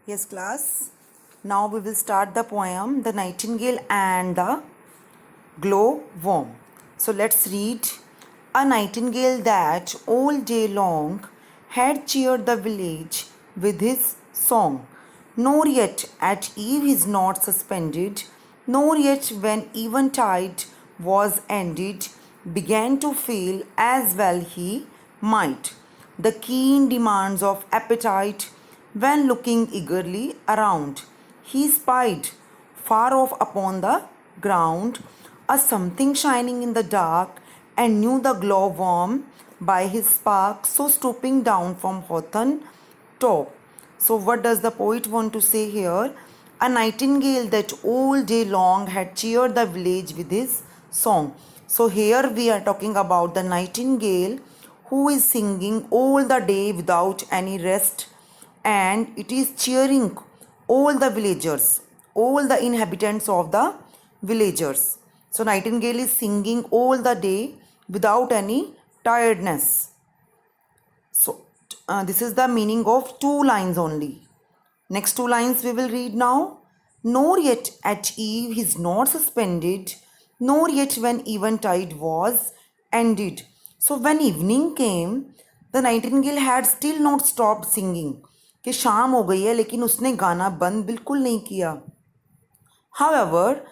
Yes, class. Now we will start the poem The Nightingale and the Glowworm. So let's read. A nightingale that all day long had cheered the village with his song, nor yet at eve his note suspended, nor yet when eventide was ended, began to feel as well he might the keen demands of appetite. When looking eagerly around, he spied far off upon the ground a something shining in the dark, and knew the glowworm by his spark. So stooping down from hawthorn top. So what does the poet want to say here? A nightingale that all day long had cheered the village with his song. So here we are talking about the nightingale who is singing all the day without any rest, and it is cheering all the villagers, all the inhabitants of the villagers. So nightingale is singing all the day without any tiredness. So this is the meaning of two lines only. Next two lines we will read now. Nor yet at eve his note suspended, nor yet when eventide was ended. So when evening came, the nightingale had still not stopped singing. कि शाम हो गई है लेकिन उसने गाना बंद बिल्कुल नहीं किया. However,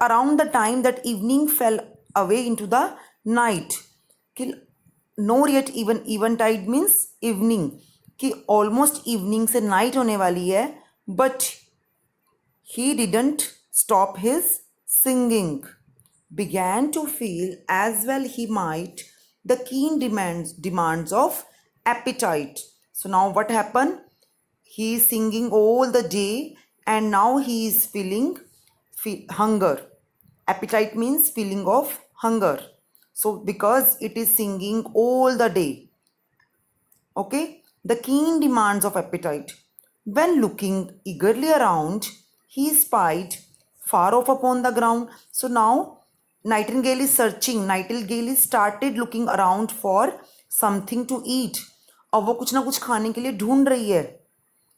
around the time that evening fell away into the night, nor yet even eventide means evening, कि almost evening से night होने वाली है, but he didn't stop his singing, began to feel as well he might the keen demands of appetite. So now what happened? He is singing all the day and now he is feeling hunger. Appetite means feeling of hunger. So because it is singing all the day. Okay, the keen demands of appetite. When looking eagerly around, he spied far off upon the ground. So now nightingale is searching. Nightingale is started looking around for something to eat. अब वो कुछ ना कुछ खाने के लिए ढूंढ रही है.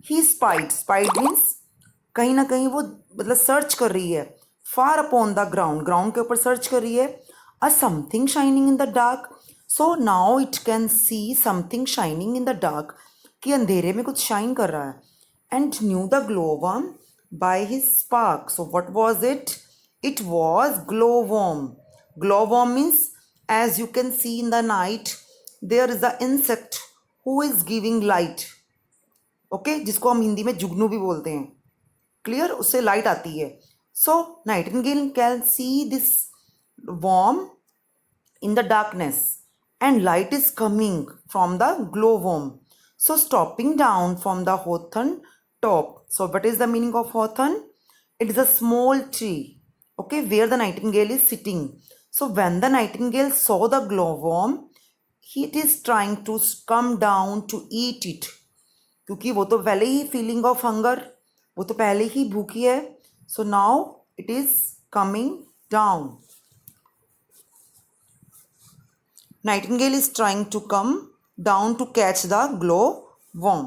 He spied means कहीं ना कहीं वो मतलब सर्च कर रही है. Far upon the ground, ground के ऊपर सर्च कर रही है. A something shining in the dark. So now it can see something shining in the dark, कि अंधेरे में कुछ शाइन कर रहा है. And knew the glowworm by his spark. So what was it? It was glowworm. Glowworm means, as you can see in the night, there is an insect who is giving light. Okay जिसको हम हिंदी में जुगनू भी बोलते हैं. Clear, उससे light आती है. So nightingale can see this worm in the darkness and light is coming from the glowworm. So stopping down from the hawthorn top. So what is the meaning of hawthorn? It is a small tree, okay, where the nightingale is sitting. So when the nightingale saw the glowworm, it is trying to come down to eat it. क्योंकि वो तो पहले ही feeling of hunger, वो तो पहले ही भूखी है. So now it is coming down. Nightingale is trying to come down to catch the glowworm.